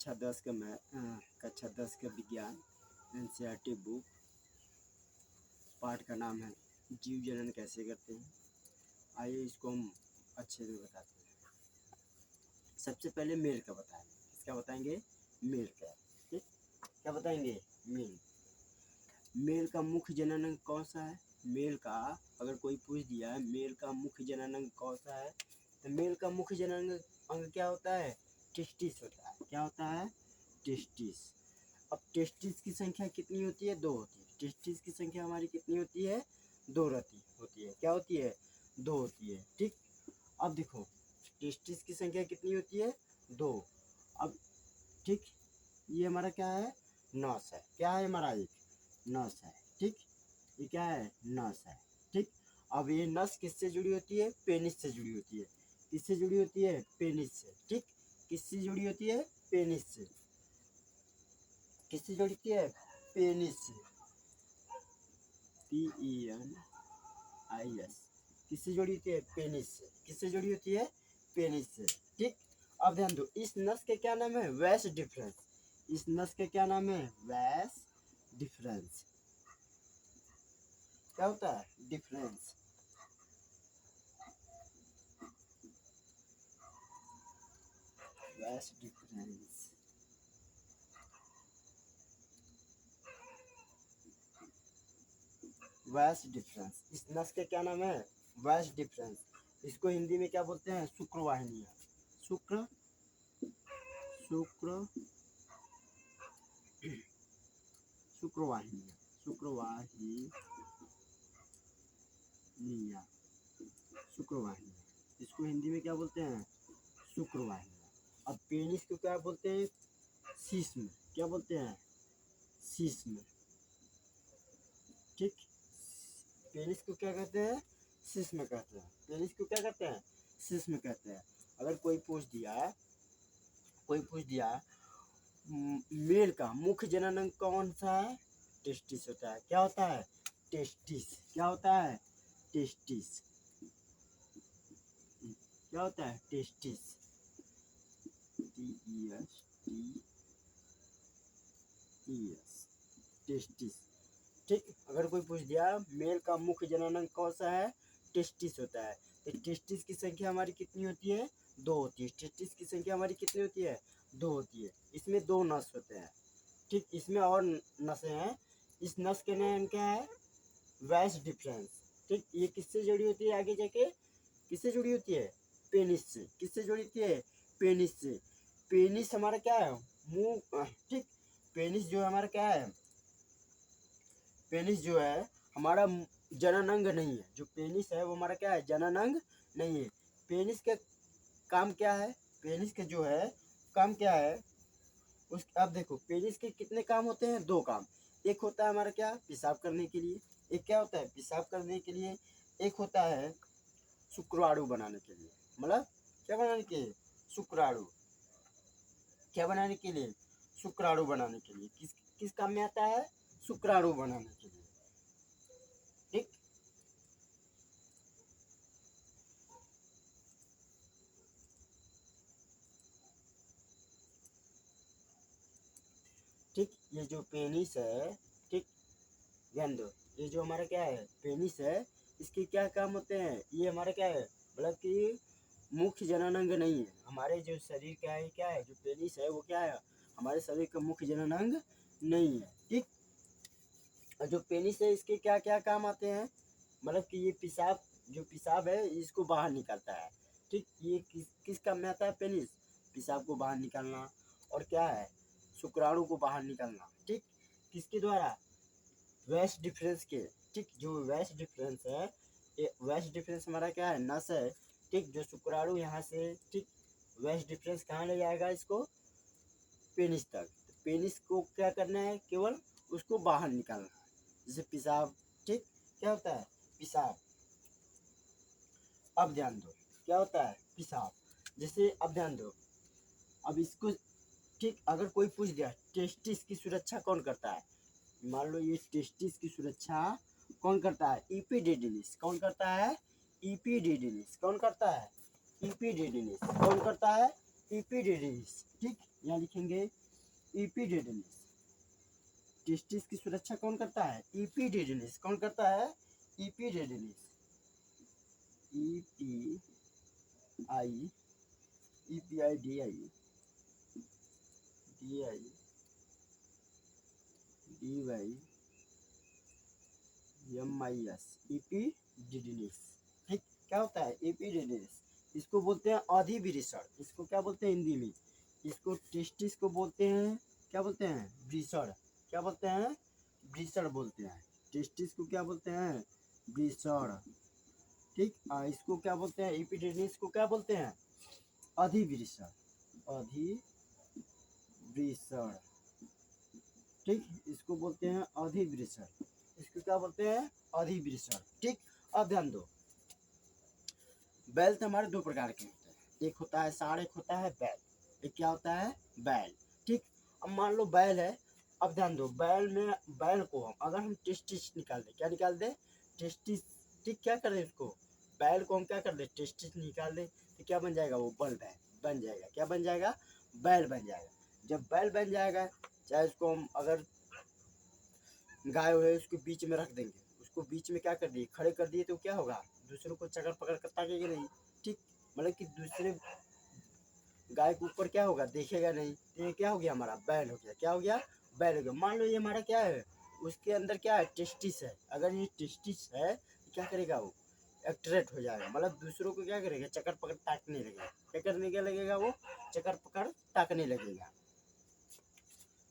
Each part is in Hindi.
कक्षा 10 का विज्ञान एनसीईआरटी बुक। पाठ का नाम है जीव जनन कैसे करते हैं। आइए इसको हम अच्छे से बताते हैं। सबसे पहले मेल का बताएंगे। किसका बताएंगे? मेल का। ठीक, क्या बताएंगे? मेल। मेल का मुख्य जनन अंग कौन सा है? मेल का अगर कोई पूछ दिया है मेल का मुख्य जनन अंग कौन सा है, तो मेल का मुख्य जनन अंग क्या होता है? टेस्टिस होता है। क्या होता है? टेस्टिस। अब टेस्टिस की संख्या कितनी होती है? 2 होती है। टेस्टिस की संख्या हमारी कितनी होती है? 2 होती है। क्या होती है? 2 होती है। ठीक, अब देखो टेस्टिस की संख्या कितनी होती है? 2। अब ठीक, ये हमारा क्या है? नस है। क्या है हमारा? एक नस है। ठीक, ये क्या है? नस है। ठीक, अब ये नस किससे जुड़ी होती है? पेनिस से जुड़ी होती है। किससे जुड़ी होती है? पेनिस से। ठीक, किससे जुड़ी होती है? पेनिस से। किससे जुड़ी होती है? पेनिस से। PENIS। किससे जुड़ी होती है? पेनिस से। किससे जुड़ी होती है? पेनिस से। ठीक, अब ध्यान दो, इस नस के क्या नाम है? वैस डिफरेंस। इस नस के क्या नाम है? वैस डिफरेंस। क्या होता है? डिफरेंस। वैस डिफरेंस। वैस डिफरेंस। इस नस के क्या नाम है? वैस डिफरेंस। इसको हिंदी में क्या बोलते हैं? शुक्रवाहिनियां। शुक्र शुक्र शुक्रवाहिनियां। शुक्रवाहिनियां। इसको हिंदी में क्या बोलते हैं? शुक्रवाहिनियां। अब पेनिस को क्या बोलते हैं? शिश्न। क्या बोलते हैं? शिश्न। ठीक, पेनिस को क्या कहते हैं? शिश्न कहते हैं। पेनिस को क्या कहते हैं? शिश्न कहते हैं। अगर कोई पूछ दिया मेल का मुख्य जनन अंग कौन सा है? टेस्टिस होता है। क्या होता है? टेस्टिस। क्या होता है? टेस्टिस। क्या होता है? टेस्टिस। TESTES। टेस्टिस। ठीक, अगर कोई पूछ दिया मेल का मुख्य जनन अंग कौन सा है? टेस्टिस होता है। तो टेस्टिस की संख्या हमारी कितनी होती है? 2 होती है। टेस्टिस की संख्या हमारी कितनी होती है? 2 होती है। इसमें 2 नस होते हैं। ठीक, इसमें और नसें हैं। इस नस के नाम क्या है? वैस डिफरेंस। ठीक, ये किससे जुड़ी होती है? आगे जाके किससे जुड़ी होती है? पेनिस से। किससे जुड़ी होती है? पेनिस से। पेनिस हमारा क्या है? मुंह। ठीक, पेनिस जो है हमारा क्या है? पेनिस जो है हमारा जनन अंग नहीं है। जो पेनिस है वो हमारा क्या है? जनन अंग नहीं है। पेनिस का काम क्या है? पेनिस का जो है काम क्या है? उस अब देखो पेनिस के कितने काम होते हैं? 2 काम। एक होता है हमारा क्या? पेशाब करने के लिए। एक क्या होता है? पेशाब करने के लिए। एक होता है शुक्राणु बनाने के लिए। मतलब क्या बनाने के लिए? शुक्राणु। क्या बनाने के लिए? शुक्राणु बनाने के लिए। किस किस काम में आता है? शुक्राणु बनाने के लिए। ठीक, ठीक, ये जो पेनिस है, ठीक, ध्यान दो, ये जो हमारा क्या है? पेनिस है। इसके क्या काम होते हैं? ये हमारा क्या है? मतलब कि मुख्य जनन अंग नहीं है। हमारे जो शरीर का है क्या है? जो पेनिस है वो क्या है? हमारे शरीर का मुख्य जनन अंग नहीं है। ठीक, और जो पेनिस है इसके क्या क्या काम आते हैं? मतलब कि ये पेशाब, जो पेशाब है इसको बाहर निकालता है। ठीक, ये किस काम में आता है? पेनिस पेशाब को बाहर निकालना। और क्या है? शुक्राणु को बाहर निकालना। ठीक, किसके द्वारा? वैस डिफरेंस के। ठीक, जो वैस डिफरेंस है, ये वैस डिफरेंस हमारा क्या है? नस है। ठीक, जो शुक्राणु यहाँ से, ठीक, वैस डिफरेंस कहाँ ले जाएगा इसको? पेनिस तक। तो पेनिस को क्या करना है? केवल उसको बाहर निकालना है, जैसे पेशाब। ठीक, क्या होता है? पेशाब। अब ध्यान दो, क्या होता है? पेशाब। जैसे अब ध्यान दो, अब इसको, ठीक, अगर कोई पूछ दिया टेस्टिस की सुरक्षा कौन करता है? मान लो ये टेस्टिस की सुरक्षा कौन करता है? इपिडिडिमिस। कौन करता है? इपिडिडिमिस। कौन करता है? इपिडिडिमिस। कौन करता है? इपिडिडिमिस। ठीक, यहाँ लिखेंगे इपिडिडिमिस। टेस्टिस की सुरक्षा कौन करता है? इपिडिडिमिस। कौन करता है? इपिडिडिमिस। इपिडिडिमिस। ठीक, क्या होता है? इपिडिडिमिस। इसको बोलते हैं अधिवृषण। इसको क्या बोलते हैं हिंदी में? इसको टेस्टिस को बोलते हैं, क्या बोलते हैं? वृषण। क्या बोलते हैं? वृषण बोलते हैं। टेस्टिस को क्या बोलते हैं? वृषण। ठीक, इसको क्या बोलते हैं? एपिडिडिमिस को क्या बोलते हैं? अधिवृषण। अधिवृषण। ठीक, इसको बोलते हैं अधिवृषण। इसको क्या बोलते हैं? अधिवृषण। ठीक, अब ध्यान दो, बैल तो हमारे दो प्रकार के होते हैं, एक होता है सांड, एक होता है बैल। एक क्या होता है? बैल। ठीक, अब मान लो बैल है। अब ध्यान दो, बैल में, बैल को हम अगर हम टेस्टिस निकाल दें, क्या निकाल दें? टेस्टिस। ठीक, क्या कर दें इसको? बैल को हम क्या कर दें? टेस्टिस निकाल दें, तो क्या बन जाएगा? वो बैल बन जाएगा। क्या बन जाएगा? बैल बन जाएगा। जब बैल बन जाएगा, चाहे उसको हम अगर गाय है उसको बीच में रख देंगे, उसको बीच में क्या कर दिए? खड़े कर दिए, तो क्या होगा? दूसरों को चक्कर पकड़ कर ताकेगा नहीं। ठीक, मतलब कि दूसरे गाय के ऊपर क्या होगा? देखेगा नहीं। तो ये क्या हो गया? हमारा बैल हो गया। क्या हो गया? बैल हो गया। मान लो ये हमारा क्या है? उसके अंदर क्या है? टेस्टिस है। अगर ये टेस्टिस है तो क्या करेगा? वो एक्ट्रेट हो जाएगा, मतलब दूसरों को क्या करेगा? चक्कर पकड़ ताकने लगेगा। क्या करने के लगेगा? वो चक्कर पकड़ ताकने लगेगा।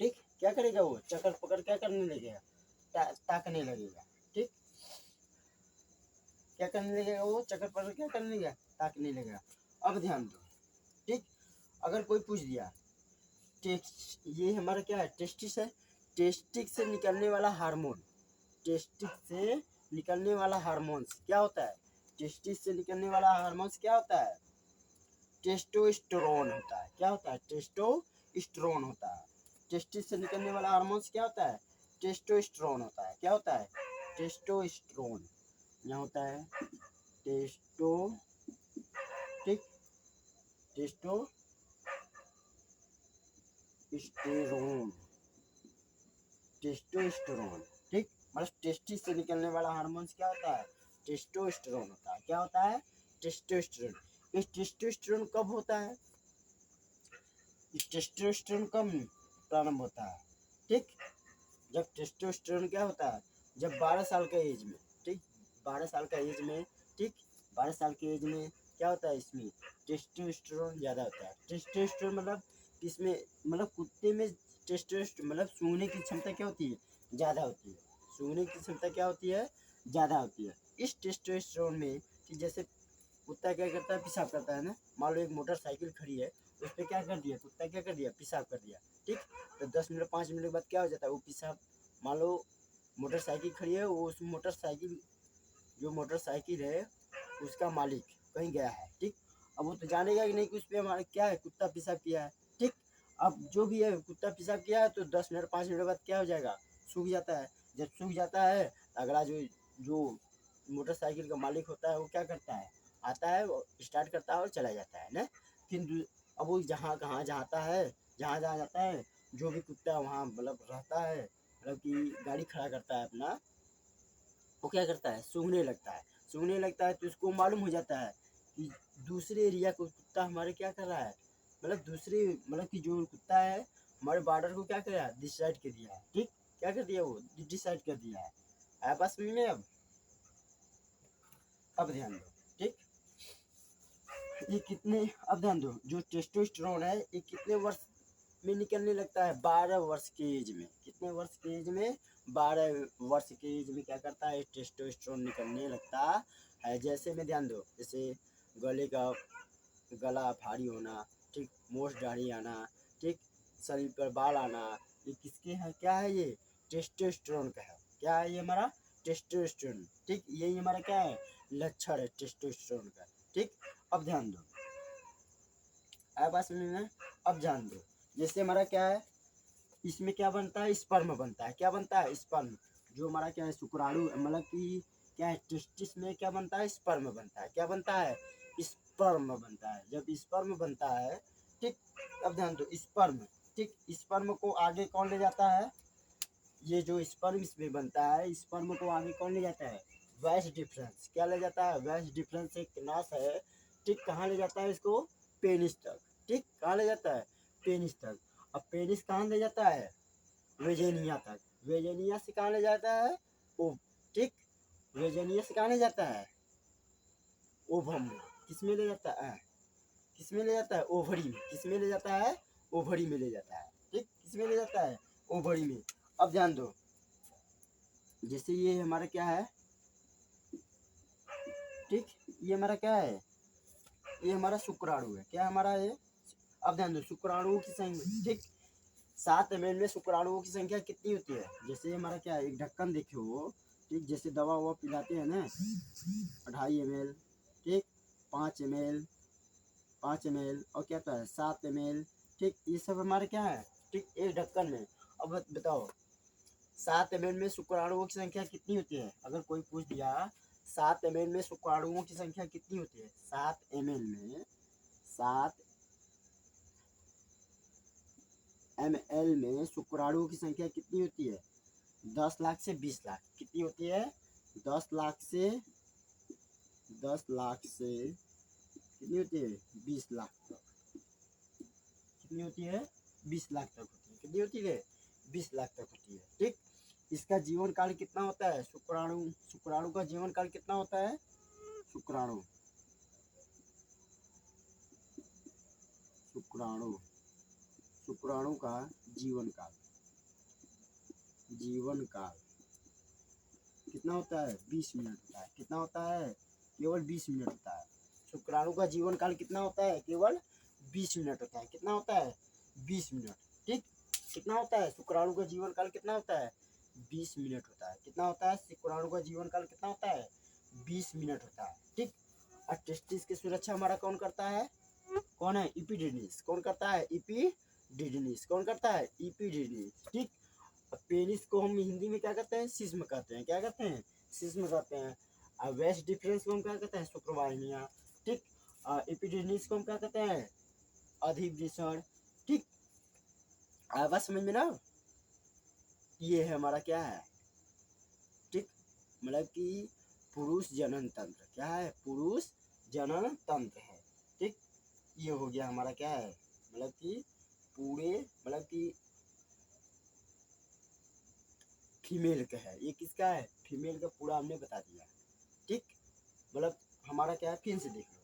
ठीक, क्या करेगा? वो चक्कर पकड़ क्या करने लगेगा? ताकने लगेगा। ठीक, क्या करने लगेगा? वो चक्कर पकड़ क्या करने लगेगा? ताकने लगेगा। अब ध्यान दो, ठीक, अगर कोई पूछ दिया ये हमारा क्या है? टेस्टिस है। टेस्टिस से निकलने वाला हार्मोन, टेस्टिस से निकलने वाला हार्मोन्स क्या होता है? टेस्टिस से निकलने वाला हार्मोन्स क्या होता है? टेस्टोस्टेरोन होता है। क्या होता है? टेस्टोस्टेरोन होता है। टेस्टिस से निकलने वाला हार्मोन्स क्या होता है? टेस्टोस्टेरोन होता है। क्या होता है? टेस्टोस्टेरोन। यहाँ होता है टेस्टो, ठीक, टेस्टोस्टेरोन। टेस्टोस्टेरोन। ठीक, मतलब टेस्टिस से निकलने वाला हार्मोन्स क्या होता है? टेस्टोस्टेरोन होता है। क्या होता है? टेस्टोस्टेरोन। ये टेस्टोस्टेरोन कब होता है? टेस्टोस्टेरोन कब प्रारंभ होता है? ठीक, जब टेस्टोस्टेरोन क्या होता है? जब 12 साल का एज में, ठीक, 12 साल का एज में, ठीक, 12 साल के एज में क्या होता है? इसमें टेस्टोस्टेरोन ज़्यादा होता है। टेस्टोस्टेरोन मतलब इसमें, मतलब कुत्ते में टेस्टोस्टेरोन मतलब सूंघने की क्षमता क्या होती है? ज़्यादा होती है। सूंघने की क्षमता क्या होती है? ज़्यादा होती है। इस टेस्टोस्टेरोन में कि जैसे कुत्ता क्या करता है? पेशाब करता है ना। मान लो एक मोटरसाइकिल खड़ी है, उस पर क्या कर दिया? कुत्ता क्या कर दिया? पेशाब कर दिया। ठीक, तो 10 मिनट 5 मिनट के बाद क्या हो जाता है? वो पेशाब, मान लो मोटरसाइकिल खड़ी है, वो उस मोटरसाइकिल, जो मोटरसाइकिल है उसका मालिक कहीं गया है। ठीक, अब वो तो जानेगा कि नहीं कि उस पर हमारा क्या है? कुत्ता पेशाब किया है। ठीक, अब जो भी है कुत्ता पेशाब किया है, तो 10 मिनट 5 मिनट बाद क्या हो जाएगा? सूख जाता है। जब सूख जाता है, अगला जो जो मोटरसाइकिल का मालिक होता है वो क्या करता है? आता है, स्टार्ट करता है और चला जाता है ना। फिर अब वो जहाँ कहाँ जाता है, जहाँ जहाँ जाता है, जो भी कुत्ता वहाँ मतलब रहता है, मतलब कि गाड़ी खड़ा करता है अपना, वो क्या करता है? सूंघने लगता है। सूंघने लगता है तो उसको मालूम हो जाता है कि दूसरे एरिया को कुत्ता हमारे क्या कर रहा है, मतलब दूसरे, मतलब कि जो कुत्ता है हमारे बॉर्डर को क्या कर रहा है? डिसाइड कर दिया है। ठीक, क्या कर दिया? वो डिसाइड कर दिया है। आया बात समझ में? अब ध्यान दो, ठीक, ये कितने, अब ध्यान दो, जो टेस्टोस्टेरोन है ये कितने वर्ष में निकलने लगता है? 12 वर्ष के एज में। कितने वर्ष के एज में? 12 वर्ष के एज में क्या करता है? टेस्टोस्टेरोन निकलने लगता है। जैसे में ध्यान दो, जैसे गले का, गला भारी होना, ठीक, मोछ दाढ़ी आना, ठीक, शरीर पर बाल आना, ये किसके है? क्या है ये? टेस्टोस्टेरोन का है। क्या है ये? हमारा टेस्टोस्टेरोन। ठीक, यही हमारा क्या है? लक्षण है टेस्टोस्टेरोन का। ठीक, अब ध्यान दो, आया बात समझ में? अब ध्यान दो, जैसे हमारा क्या है? इसमें क्या बनता है? स्पर्म बनता है। क्या बनता है? स्पर्म। जो हमारा क्या है? शुक्राणु, मतलब कि क्या है? टेस्टिस में क्या बनता है? स्पर्म बनता है। क्या बनता है? स्पर्म बनता है। जब स्पर्म बनता है ठीक। अब ध्यान दो, स्पर्म, ठीक, स्पर्म को आगे कौन ले जाता है, ये जो स्पर्म इसमें बनता है, स्पर्म को आगे कौन ले जाता है, वैस डिफरेंस, क्या ले जाता है, वैस डिफरेंस एक नाश है, ठीक, कहाँ ले जाता है इसको, पेनिस तक, ठीक, कहाँ ले जाता है, पेनिस तक। अब पेनिस कहाँ ले जाता है, वेजेनिया तक, वेजेनिया से कहाँ ले जाता है, ओ, ठीक, वेजेनिया से कहाँ ले जाता है, ओवम में, किसमें ले जाता है, किसमें ले जाता है, ओवरी में, किसमें ले जाता है, ओवरी में ले जाता है, ठीक, किसमें ले जाता है, ओवरी में। अब ध्यान दो, जैसे ये हमारा क्या है, ठीक, ये हमारा क्या है, ये हमारा शुक्राणु है, क्या हमारा ये। अब ध्यान दो, शुक्राणुओं की संख्या, ठीक, 7 ml में शुक्राणुओं की संख्या कितनी होती है, जैसे हमारा क्या है, एक ढक्कन देखे हो, ठीक, जैसे दवा ववा पिलाते हैं ना, 2.5 ml, ठीक, 5 ml, 5 ml, और क्या होता है 7 ml, ठीक, ये सब हमारे क्या है, ठीक, एक ढक्कन में। अब बताओ 7 ml में शुक्राणुओं की संख्या कितनी होती है, अगर कोई पूछ दिया 7 ml में शुक्राणुओं की संख्या कितनी होती है, 7 ml में, 7 ml में शुक्राणुओं की संख्या कितनी होती है, 10 लाख से 20 लाख, कितनी होती है, 10 लाख से 10 लाख से कितनी होती है, 20 लाख तक, कितनी होती है, 20 लाख तक होती है, कितनी होती है, 20 लाख तक होती है, ठीक। इसका जीवन काल कितना होता है, शुक्राणु, शुक्राणु का जीवन काल कितना होता है, शुक्राणु, शुक्राणु, शुक्राणु का जीवन काल, जीवन काल कितना होता है, 20 मिनट होता है, कितना होता है, केवल 20 मिनट होता है। शुक्राणु का जीवन काल कितना होता है, केवल 20 मिनट होता है, कितना होता है, 20 मिनट, ठीक, कितना होता है, शुक्राणु का जीवन काल कितना होता है, 20 मिनट होता है, कितना होता है, शुक्राणु का जीवन काल कितना होता है, 20 मिनट होता है, ठीक। और टेस्टिस की सुरक्षा हमारा कौन करता है, कौन है, इपिडिडिमिस, कौन करता है, इपिडिडिमिस, कौन करता है, इपिडिडिमिस, ठीक। पेनिस को हम हिंदी में क्या कहते हैं, सिस्म कहते हैं, क्या कहते हैं, सिस्म कहते हैं। और वेस्ट डिफरेंस को हम क्या कहते हैं, शुक्रवाहिनियाँ, ठीक। एपिडिडिमिस को हम क्या कहते हैं, अधिवृषण, ठीक। बस समझ में ना, ये है हमारा क्या है, ठीक, मतलब कि पुरुष जनन तंत्र, क्या है, पुरुष जनन तंत्र है, ठीक। ये हो गया हमारा क्या है, मतलब कि पूरे, मतलब कि फीमेल का है, ये किसका है, फीमेल का पूरा हमने बता दिया, ठीक। मतलब हमारा क्या है, फिर से देख लो,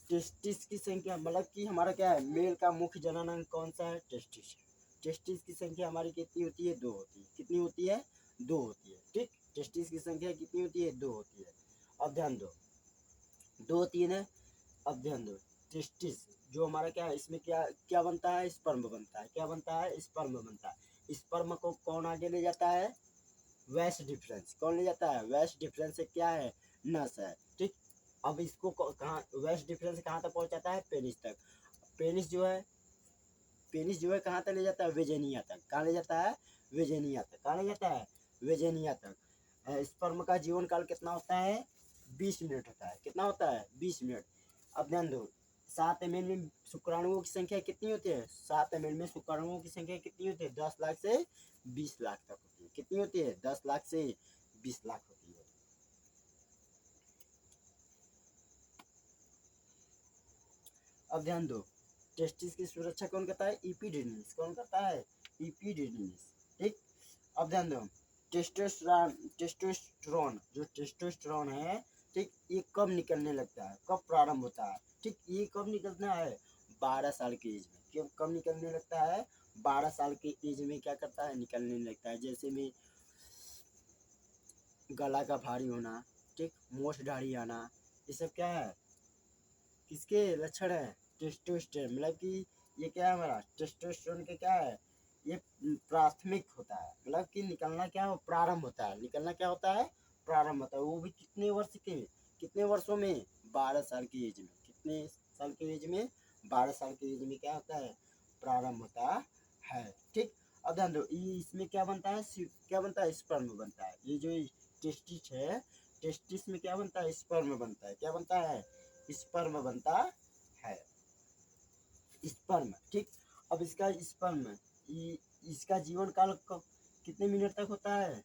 टेस्टिस की संख्या, मतलब कि हमारा क्या है, मेल का मुख्य जनन अंग कौन सा है, टेस्टिस, टेस्टिस की संख्या हमारी कितनी होती है, 2 होती है, कितनी होती है, 2 होती है, ठीक, टेस्टिस की संख्या कितनी होती है, 2 होती है। अब ध्यान दो, 2 होती है ना, अब ध्यान दो, टेस्टिस जो हमारा क्या है, इसमें क्या क्या बनता है, स्पर्म बनता है, क्या बनता है, स्पर्म बनता है, स्पर्म को कौन आगे ले जाता है, वेस्ट डिफरेंस, कौन ले जाता है, वेस्ट डिफरेंस से क्या है, नस है, ठीक। अब इसको कहाँ, वेस्ट डिफरेंस कहाँ तक पहुँचाता है, पेनिस तक, पेनिस जो है, पेनिस जो है कहाँ तक ले जाता है, वेजेनिया तक, कहाँ ले जाता है, वेजेनिया तक, कहाँ ले जाता है, वेजेनिया तक। स्पर्म का जीवन काल कितना होता है, 20 मिनट होता है, कितना होता है, 20 मिनट। अब ध्यान दो, 7 ml में शुक्राणुओं की संख्या कितनी होती है, 7 ml में शुक्राणुओं की संख्या कितनी होती है, 10 लाख से 20 लाख तक होती है, कितनी होती है, 10 लाख से 20 लाख होती है। अब ध्यान दो, टेस्टिस की सुरक्षा कौन करता है, इपिडिडिमिस, कौन करता है, इपिडिडिमिस, ठीक। अब ध्यान दो, टेस्टोस्टेरोन, टेस्टोस्टेरोन, जो टेस्टोस्टेरोन है, ठीक, ये कब निकलने लगता है, कब प्रारंभ होता है, ठीक, ये कब निकलना है, 12 साल की एज में, कब निकलने लगता है, 12 साल की एज में क्या करता है, निकलने लगता है। जैसे में गला का भारी होना, ठीक, मोछ दाढ़ी आना, ये सब क्या है, किसके लक्षण है, टेस्टोस्टेरोन, मतलब कि ये क्या है हमारा, टेस्टोस्टेरोन के क्या है, ये प्राथमिक होता है, मतलब कि निकलना क्या हो, प्रारंभ होता है, निकलना क्या होता है, प्रारंभ होता है, वो भी कितने वर्ष के, कितने वर्षों में, 12 साल की एज में, कितने साल की एज में, 12 साल की एज में क्या होता है, प्रारंभ होता है, ठीक। अब ध्यान दो, इसमें क्या बनता है, क्या बनता है, स्पर्म बनता है, ये जो टेस्टिस है, टेस्टिस में क्या बनता है, स्पर्म बनता है, क्या बनता है, स्पर्म बनता है। स्पर्म, ठीक। अब इसका स्पर्म इसका जीवन काल कितने मिनट तक होता है?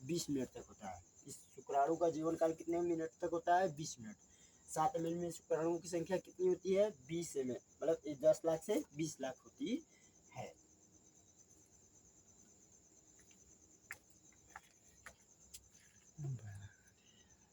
20 मिनट तक होता है। इस शुक्राणु का जीवन काल कितने मिनट तक होता है? 20 मिनट। 7 ml में शुक्राणुओं की संख्या कितनी होती है? 20 ml, मतलब 10 लाख से 20 लाख होती